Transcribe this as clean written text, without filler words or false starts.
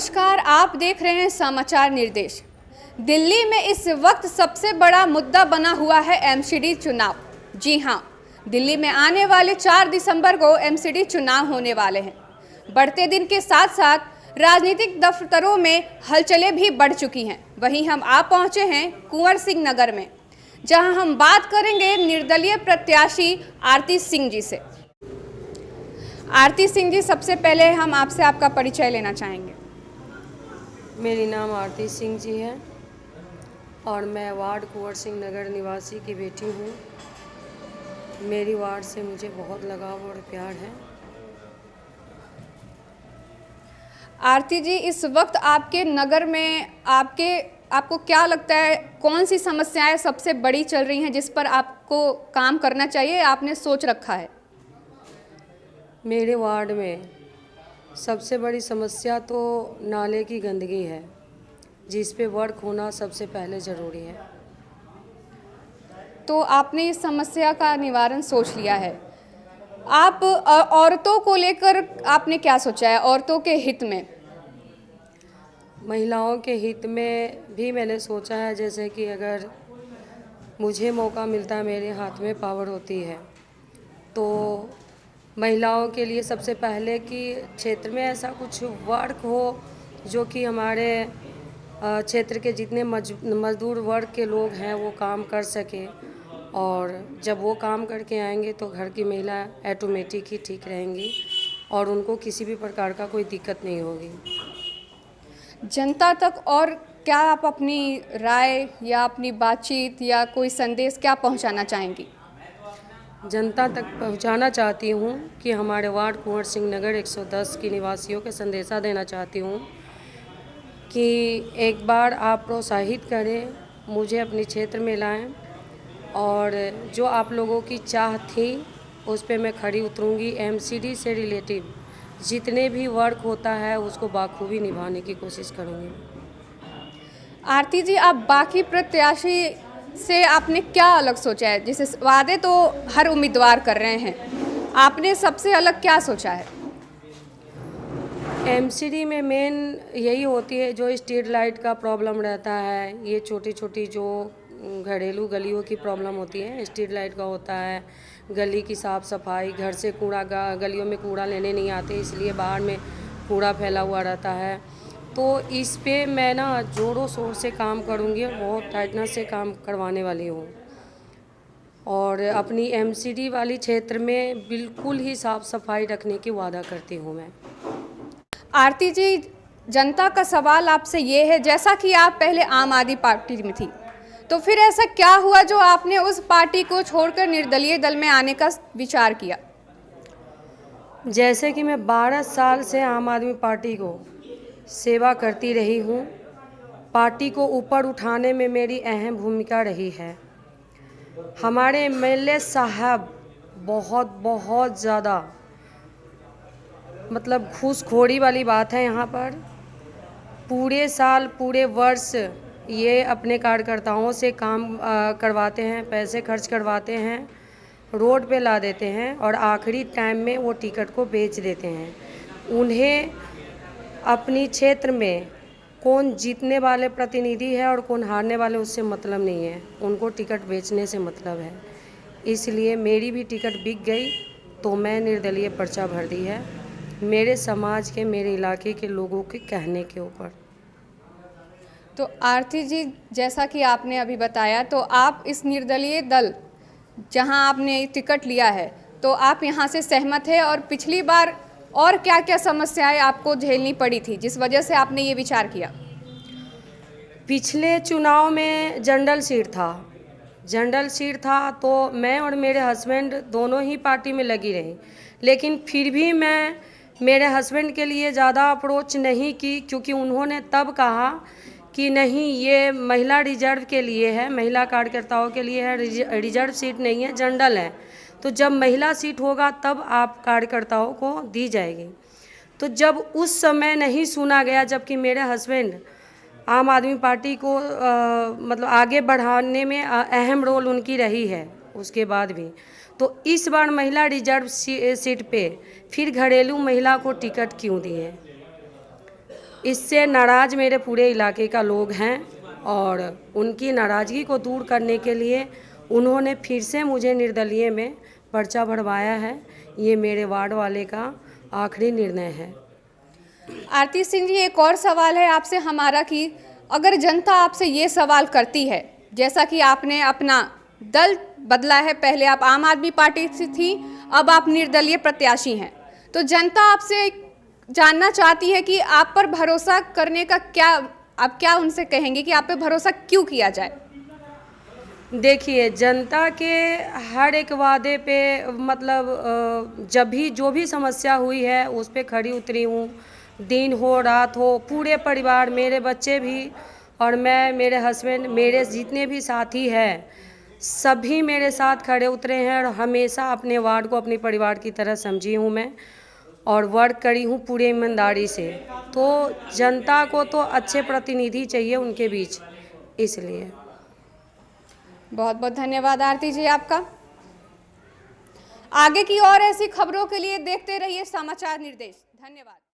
नमस्कार, आप देख रहे हैं समाचार निर्देश। दिल्ली में इस वक्त सबसे बड़ा मुद्दा बना हुआ है एमसीडी चुनाव। जी हां, दिल्ली में आने वाले 4 दिसंबर को एमसीडी चुनाव होने वाले हैं। बढ़ते दिन के साथ साथ राजनीतिक दफ्तरों में हलचलें भी बढ़ चुकी हैं। वहीं हम आ पहुंचे हैं कुंवर सिंह नगर में, जहां हम बात करेंगे निर्दलीय प्रत्याशी आरती सिंह जी से। आरती सिंह जी, सबसे पहले हम आपसे आपका परिचय लेना चाहेंगे। मेरी नाम आरती सिंह जी है और मैं वार्ड कुंवर सिंह नगर निवासी की बेटी हूँ। मेरी वार्ड से मुझे बहुत लगाव और प्यार है। आरती जी, इस वक्त आपके नगर में आपको क्या लगता है, कौन सी समस्याएं सबसे बड़ी चल रही हैं जिस पर आपको काम करना चाहिए, आपने सोच रखा है? मेरे वार्ड में सबसे बड़ी समस्या तो नाले की गंदगी है, जिस पे वर्क होना सबसे पहले ज़रूरी है। तो आपने इस समस्या का निवारण सोच लिया है। आप औरतों को लेकर आपने क्या सोचा है, औरतों के हित में? महिलाओं के हित में भी मैंने सोचा है, जैसे कि अगर मुझे मौका मिलता है, मेरे हाथ में पावर होती है, तो महिलाओं के लिए सबसे पहले कि क्षेत्र में ऐसा कुछ वर्क हो जो कि हमारे क्षेत्र के जितने मजदूर वर्ग के लोग हैं वो काम कर सकें, और जब वो काम करके आएंगे तो घर की महिला ऑटोमेटिक ही ठीक रहेंगी और उनको किसी भी प्रकार का कोई दिक्कत नहीं होगी। जनता तक और क्या आप अपनी राय या अपनी बातचीत या कोई संदेश क्या पहुंचाना चाहेंगी? जनता तक पहुंचाना चाहती हूं कि हमारे वार्ड कुंवर सिंह नगर 110 की निवासियों के संदेशा देना चाहती हूं कि एक बार आप प्रोत्साहित करें, मुझे अपने क्षेत्र में लाएं, और जो आप लोगों की चाह थी उस पे मैं खड़ी उतरूंगी। एमसीडी से रिलेटिव जितने भी वर्क होता है उसको बाखूबी निभाने की कोशिश करूंगी। आरती जी, आप बाकी प्रत्याशी से आपने क्या अलग सोचा है? जैसे वादे तो हर उम्मीदवार कर रहे हैं, आपने सबसे अलग क्या सोचा है? एमसीडी में मेन यही होती है, जो स्ट्रीट लाइट का प्रॉब्लम रहता है, ये छोटी छोटी जो घरेलू गलियों की प्रॉब्लम होती है, स्ट्रीट लाइट का होता है, गली की साफ़ सफाई, घर से कूड़ा गलियों में कूड़ा लेने नहीं आते, इसलिए बाहर में कूड़ा फैला हुआ रहता है। तो इस पे मैं ना जोरों शोर से काम करूँगी और बहुत टाइटनेस से काम करवाने वाली हूँ, और अपनी एमसीडी वाली क्षेत्र में बिल्कुल ही साफ़ सफाई रखने की वादा करती हूँ मैं। आरती जी, जनता का सवाल आपसे ये है, जैसा कि आप पहले आम आदमी पार्टी में थी, तो फिर ऐसा क्या हुआ जो आपने उस पार्टी को छोड़कर निर्दलीय दल में आने का विचार किया? जैसे कि मैं 12 साल से आम आदमी पार्टी को सेवा करती रही हूँ, पार्टी को ऊपर उठाने में मेरी अहम भूमिका रही है। हमारे एमएलए साहब बहुत ज़्यादा, मतलब घूसखोरी वाली बात है यहाँ पर। पूरे साल पूरे वर्ष ये अपने कार्यकर्ताओं से काम करवाते हैं, पैसे खर्च करवाते हैं, रोड पे ला देते हैं और आखिरी टाइम में वो टिकट को बेच देते हैं। उन्हें अपनी क्षेत्र में कौन जीतने वाले प्रतिनिधि है और कौन हारने वाले, उससे मतलब नहीं है, उनको टिकट बेचने से मतलब है। इसलिए मेरी भी टिकट बिक गई तो मैं निर्दलीय पर्चा भर दी है, मेरे समाज के, मेरे इलाके के लोगों के कहने के ऊपर। तो आरती जी, जैसा कि आपने अभी बताया, तो आप इस निर्दलीय दल जहां आपने टिकट लिया है, तो आप यहां से सहमत है, और पिछली बार और क्या क्या समस्याएं आपको झेलनी पड़ी थी जिस वजह से आपने ये विचार किया? पिछले चुनाव में जनरल सीट था तो मैं और मेरे हस्बैंड दोनों ही पार्टी में लगी रही, लेकिन फिर भी मैं मेरे हस्बैंड के लिए ज़्यादा अप्रोच नहीं की, क्योंकि उन्होंने तब कहा कि नहीं, ये महिला रिजर्व के लिए है, महिला कार्यकर्ताओं के लिए है, रिजर्व सीट नहीं है, जनरल है, तो जब महिला सीट होगा तब आप कार्यकर्ताओं को दी जाएगी। तो जब उस समय नहीं सुना गया, जबकि मेरे हस्बैंड आम आदमी पार्टी को मतलब आगे बढ़ाने में अहम रोल उनकी रही है उसके बाद भी, तो इस बार महिला रिजर्व सीट पे फिर घरेलू महिला को टिकट क्यों दिए? इससे नाराज़ मेरे पूरे इलाके का लोग हैं और उनकी नाराज़गी को दूर करने के लिए उन्होंने फिर से मुझे निर्दलीय में पर्चा भरवाया है। ये मेरे वार्ड वाले का आखिरी निर्णय है। आरती सिंह जी, एक और सवाल है आपसे हमारा कि अगर जनता आपसे ये सवाल करती है, जैसा कि आपने अपना दल बदला है, पहले आप आम आदमी पार्टी से थी, अब आप निर्दलीय प्रत्याशी हैं, तो जनता आपसे जानना चाहती है कि आप पर भरोसा करने का आप क्या उनसे कहेंगे कि आप पे भरोसा क्यों किया जाए? देखिए, जनता के हर एक वादे पे मतलब जब भी जो भी समस्या हुई है उस पे खड़ी उतरी हूँ। दिन हो रात हो, पूरे परिवार, मेरे बच्चे भी और मैं, मेरे हस्बैंड, मेरे जितने भी साथी हैं सभी मेरे साथ खड़े उतरे हैं और हमेशा अपने वार्ड को अपने परिवार की तरह समझी हूँ मैं और वर्क करी हूँ पूरी ईमानदारी से। तो जनता को तो अच्छे प्रतिनिधि चाहिए उनके बीच, इसलिए। बहुत बहुत धन्यवाद आरती जी आपका। आगे की और ऐसी खबरों के लिए देखते रहिए समाचार निर्देश। धन्यवाद।